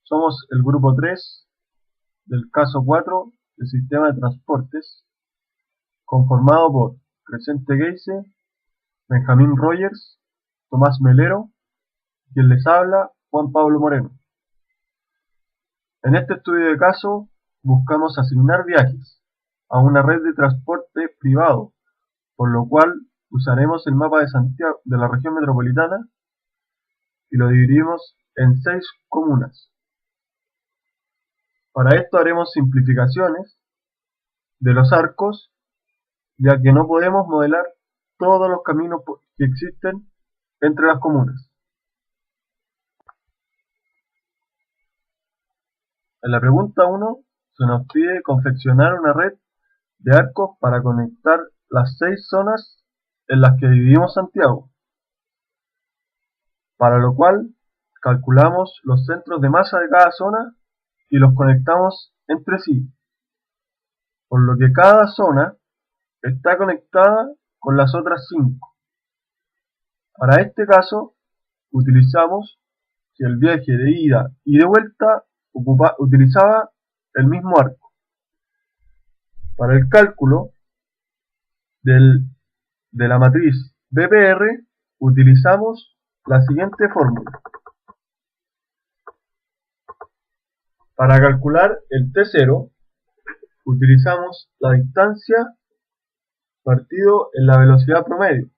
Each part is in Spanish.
Somos el grupo 3 del caso 4 del sistema de transportes, conformado por Crescente Geise, Benjamín Rogers, Tomás Melero, quien les habla, Juan Pablo Moreno. En este estudio de caso buscamos asignar viajes a una red de transporte privado, por lo cual usaremos el mapa de Santiago de la región metropolitana y lo dividimos en 6 comunas. Para esto haremos simplificaciones de los arcos, ya que no podemos modelar todos los caminos que existen entre las comunas. En la pregunta 1 se nos pide confeccionar una red de arcos para conectar las 6 zonas en las que dividimos Santiago, para lo cual calculamos los centros de masa de cada zona y los conectamos entre sí, por lo que cada zona está conectada con las otras 5. Para este caso, utilizamos que el viaje de ida y de vuelta utilizaba el mismo arco. Para el cálculo de la matriz BPR utilizamos la siguiente fórmula. Para calcular el T0 utilizamos la distancia partido en la velocidad promedio.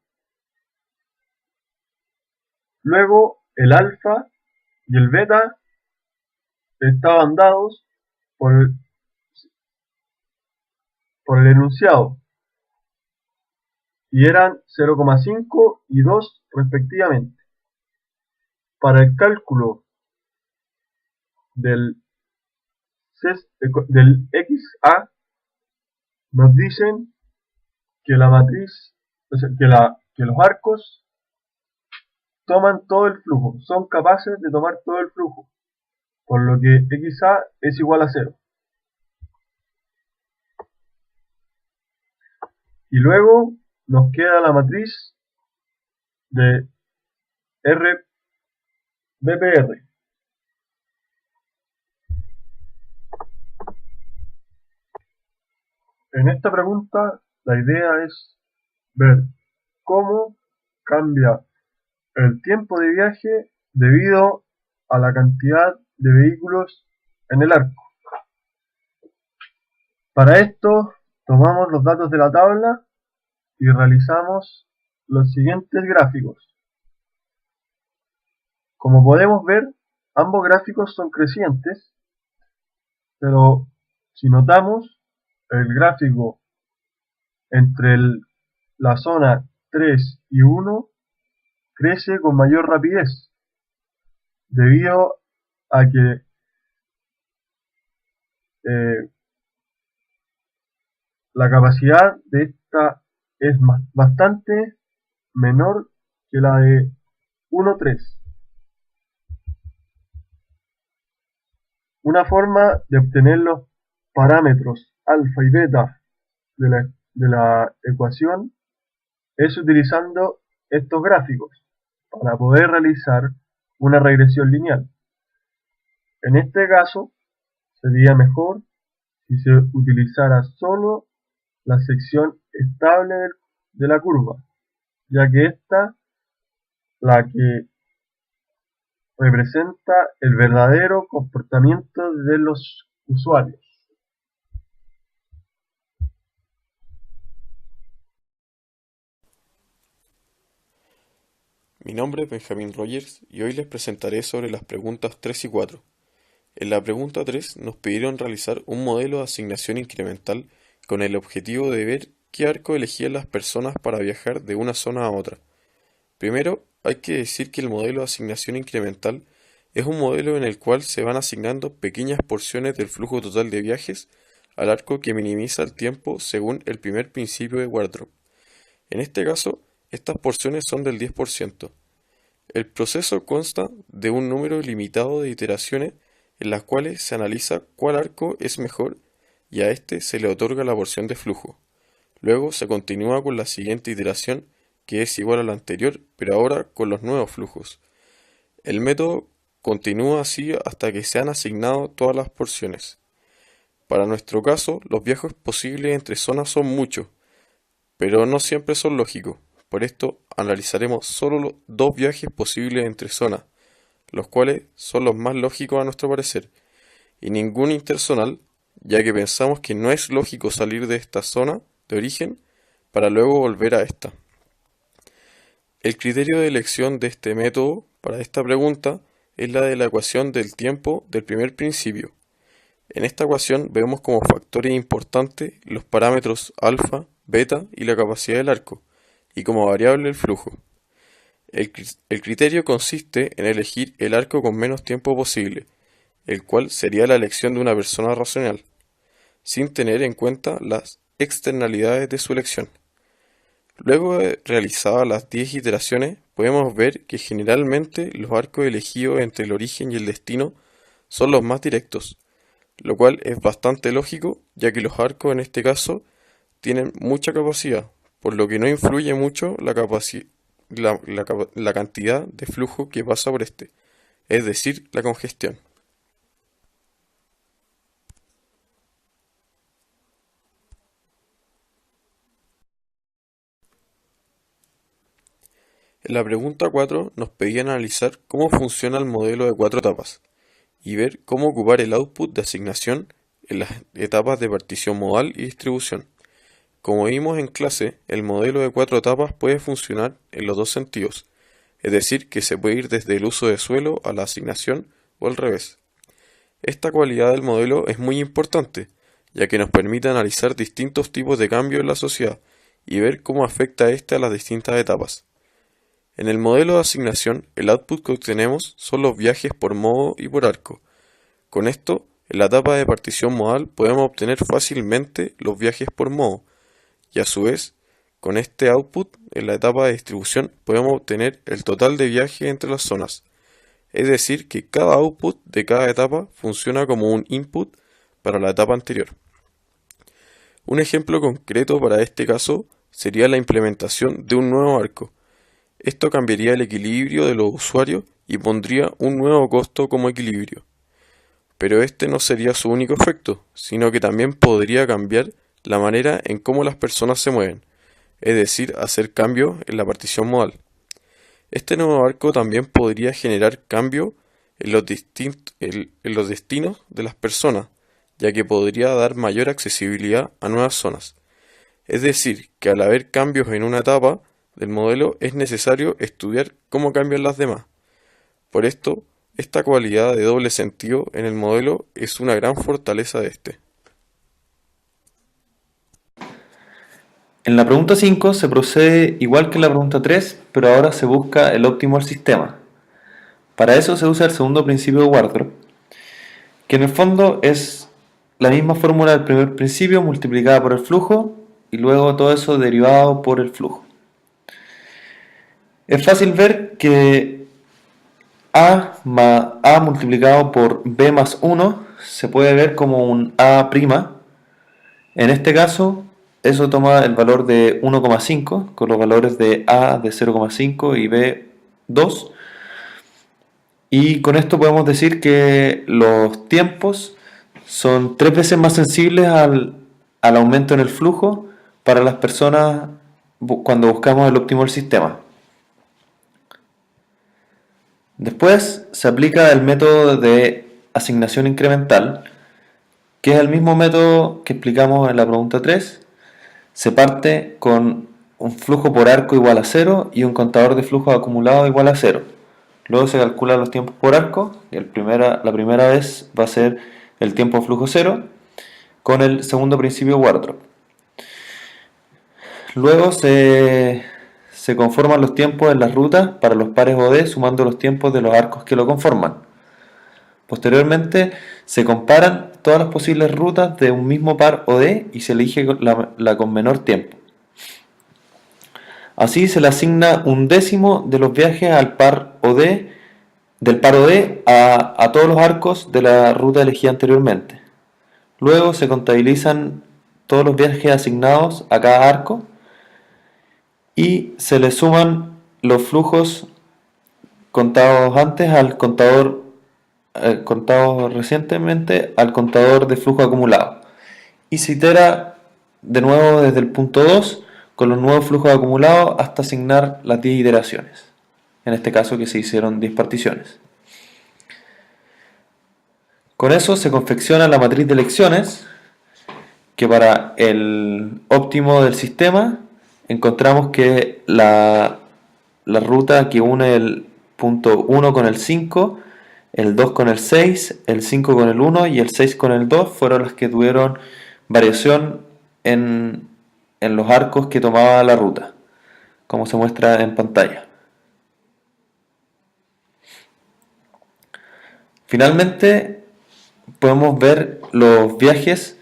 Luego el alfa y el beta estaban dados por el enunciado y eran 0,5 y 2 respectivamente. Para el cálculo del XA nos dicen que la matriz, que los arcos toman todo el flujo, son capaces de tomar todo el flujo, por lo que XA es igual a 0. Y luego nos queda la matriz de RBPR. En esta pregunta la idea es ver cómo cambia el tiempo de viaje debido a la cantidad de vehículos en el arco. Para esto tomamos los datos de la tabla y realizamos los siguientes gráficos. Como podemos ver, ambos gráficos son crecientes, pero si notamos, el gráfico entre la zona 3 y 1 crece con mayor rapidez, debido a que la capacidad de esta es bastante menor que la de 1,3. Una forma de obtener los parámetros alfa y beta de la ecuación es utilizando estos gráficos para poder realizar una regresión lineal. En este caso, sería mejor si se utilizara solo la sección estable de la curva, ya que esta la que representa el verdadero comportamiento de los usuarios. Mi nombre es Benjamín Rogers y hoy les presentaré sobre las preguntas 3 y 4. En la pregunta 3 nos pidieron realizar un modelo de asignación incremental con el objetivo de ver qué arco elegían las personas para viajar de una zona a otra. Primero, hay que decir que el modelo de asignación incremental es un modelo en el cual se van asignando pequeñas porciones del flujo total de viajes al arco que minimiza el tiempo según el primer principio de Wardrop. En este caso, estas porciones son del 10%. El proceso consta de un número limitado de iteraciones en las cuales se analiza cuál arco es mejor y a este se le otorga la porción de flujo. Luego se continúa con la siguiente iteración, que es igual a la anterior, pero ahora con los nuevos flujos. El método Continúa así hasta que se han asignado todas las porciones. Para nuestro caso, los viajes posibles entre zonas son muchos, pero no siempre son lógicos. Por esto, analizaremos solo dos viajes posibles entre zonas, los cuales son los más lógicos a nuestro parecer, y ningún interzonal, ya que pensamos que no es lógico salir de esta zona de origen para luego volver a esta. El criterio de elección de este método para esta pregunta es la de la ecuación del tiempo del primer principio. En esta ecuación vemos como factores importantes los parámetros alfa, beta y la capacidad del arco, y como variable el flujo. El criterio consiste en elegir el arco con menos tiempo posible, el cual sería la elección de una persona racional, sin tener en cuenta las externalidades de su elección. Luego de realizadas las 10 iteraciones, podemos ver que generalmente los arcos elegidos entre el origen y el destino son los más directos, lo cual es bastante lógico, ya que los arcos en este caso tienen mucha capacidad, por lo que no influye mucho la cantidad de flujo que pasa por este, es decir, la congestión. En la pregunta 4 nos pedían analizar cómo funciona el modelo de 4 etapas y ver cómo ocupar el output de asignación en las etapas de partición modal y distribución. Como vimos en clase, el modelo de 4 etapas puede funcionar en los dos sentidos, es decir, que se puede ir desde el uso de suelo a la asignación o al revés. Esta cualidad del modelo es muy importante, ya que nos permite analizar distintos tipos de cambios en la sociedad y ver cómo afecta este a las distintas etapas. En el modelo de asignación, el output que obtenemos son los viajes por modo y por arco. Con esto, en la etapa de partición modal podemos obtener fácilmente los viajes por modo, y a su vez, con este output, en la etapa de distribución podemos obtener el total de viajes entre las zonas. Es decir, que cada output de cada etapa funciona como un input para la etapa anterior. Un ejemplo concreto para este caso sería la implementación de un nuevo arco. Esto cambiaría el equilibrio de los usuarios y pondría un nuevo costo como equilibrio. Pero este no sería su único efecto, sino que también podría cambiar la manera en cómo las personas se mueven, es decir, hacer cambios en la partición modal. Este nuevo arco también podría generar cambios en los destinos de las personas, ya que podría dar mayor accesibilidad a nuevas zonas. Es decir, que al haber cambios en una etapa del modelo es necesario estudiar cómo cambian las demás. Por esto, esta cualidad de doble sentido en el modelo es una gran fortaleza de este. En la pregunta 5 se procede igual que en la pregunta 3, pero ahora se busca el óptimo del sistema. Para eso se usa el segundo principio de Wardrop, que en el fondo es la misma fórmula del primer principio multiplicada por el flujo y luego todo eso derivado por el flujo. Es fácil ver que A multiplicado por B más 1 se puede ver como un A'. En este caso, eso toma el valor de 1,5 con los valores de A de 0,5 y B 2. Y con esto podemos decir que los tiempos son 3 veces más sensibles al aumento en el flujo para las personas cuando buscamos el óptimo del sistema. Después se aplica el método de asignación incremental, que es el mismo método que explicamos en la pregunta 3. Se parte con un flujo por arco igual a 0 y un contador de flujo acumulado igual a 0. Luego se calculan los tiempos por arco, y la primera vez va a ser el tiempo de flujo 0 con el segundo principio Wardrop. Luego se conforman los tiempos en las rutas para los pares OD sumando los tiempos de los arcos que lo conforman. Posteriormente se comparan todas las posibles rutas de un mismo par OD y se elige la con menor tiempo. Así se le asigna un décimo de los viajes al par OD, del par OD a todos los arcos de la ruta elegida anteriormente. Luego se contabilizan todos los viajes asignados a cada arco y se le suman los flujos contados antes al contador contado recientemente al contador de flujo acumulado. Y se itera de nuevo desde el punto 2 con los nuevos flujos acumulados hasta asignar las 10 iteraciones. En este caso que se hicieron 10 particiones. Con eso se confecciona la matriz de elecciones, que para el óptimo del sistema encontramos que la ruta que une el punto 1 con el 5, el 2 con el 6, el 5 con el 1 y el 6 con el 2 fueron las que tuvieron variación en los arcos que tomaba la ruta, como se muestra en pantalla. Finalmente podemos ver los viajes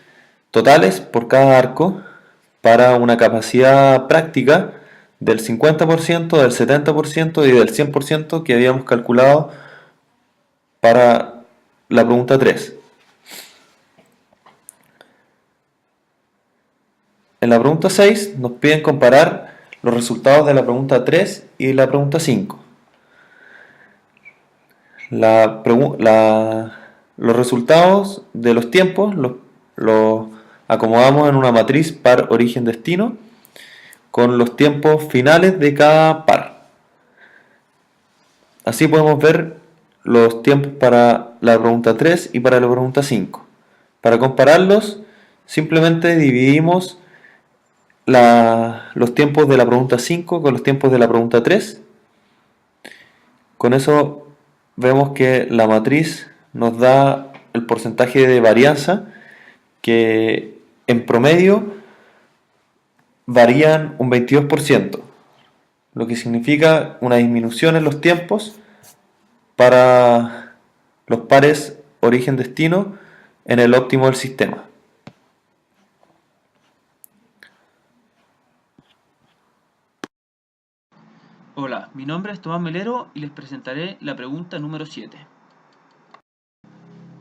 totales por cada arco para una capacidad práctica del 50%, del 70% y del 100% que habíamos calculado para la pregunta 3. En la pregunta 6 nos piden comparar los resultados de la pregunta 3 y la pregunta 5. Los resultados de los tiempos los acomodamos en una matriz par origen-destino con los tiempos finales de cada par. Así podemos ver los tiempos para la pregunta 3 y para la pregunta 5. Para compararlos, simplemente dividimos los tiempos de la pregunta 5 con los tiempos de la pregunta 3. Con eso vemos que la matriz nos da el porcentaje de varianza que en promedio varían un 22%, lo que significa una disminución en los tiempos para los pares origen-destino en el óptimo del sistema. Hola, mi nombre es Tomás Melero y les presentaré la pregunta número 7.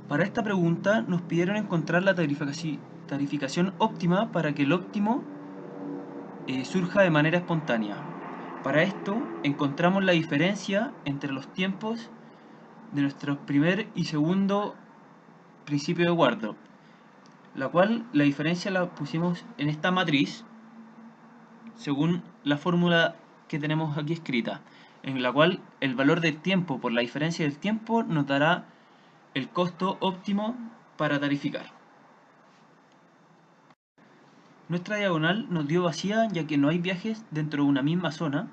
Para esta pregunta nos pidieron encontrar la tarificación óptima para que el óptimo surja de manera espontánea. Para esto encontramos la diferencia entre los tiempos de nuestro primer y segundo principio de Wardrop, la cual la diferencia la pusimos en esta matriz según la fórmula que tenemos aquí escrita, en la cual el valor del tiempo por la diferencia del tiempo nos dará el costo óptimo para tarificar. Nuestra diagonal nos dio vacía ya que no hay viajes dentro de una misma zona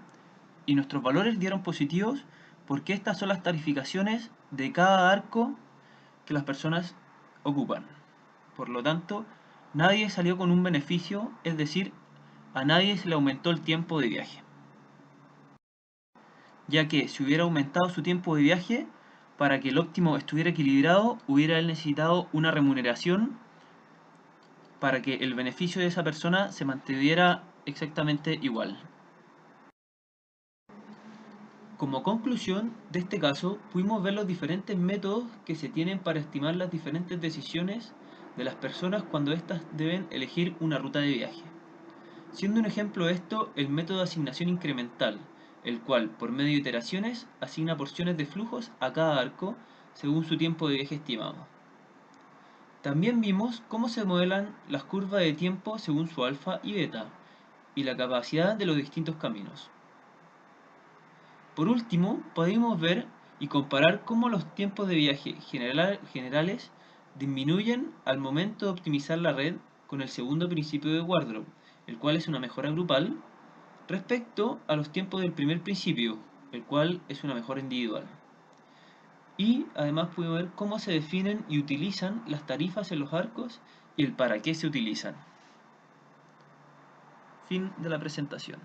y nuestros valores dieron positivos porque estas son las tarificaciones de cada arco que las personas ocupan. Por lo tanto, nadie salió con un beneficio, es decir, a nadie se le aumentó el tiempo de viaje, ya que si hubiera aumentado su tiempo de viaje, para que el óptimo estuviera equilibrado, hubiera él necesitado una remuneración para que el beneficio de esa persona se mantuviera exactamente igual. Como conclusión de este caso, pudimos ver los diferentes métodos que se tienen para estimar las diferentes decisiones de las personas cuando éstas deben elegir una ruta de viaje. Siendo un ejemplo de esto el método de asignación incremental, el cual, por medio de iteraciones, asigna porciones de flujos a cada arco según su tiempo de viaje estimado. También vimos cómo se modelan las curvas de tiempo según su alfa y beta, y la capacidad de los distintos caminos. Por último, podemos ver y comparar cómo los tiempos de viaje generales disminuyen al momento de optimizar la red con el segundo principio de Wardrop, el cual es una mejora grupal, respecto a los tiempos del primer principio, el cual es una mejora individual. Y además podemos ver cómo se definen y utilizan las tarifas en los arcos y el para qué se utilizan. Fin de la presentación.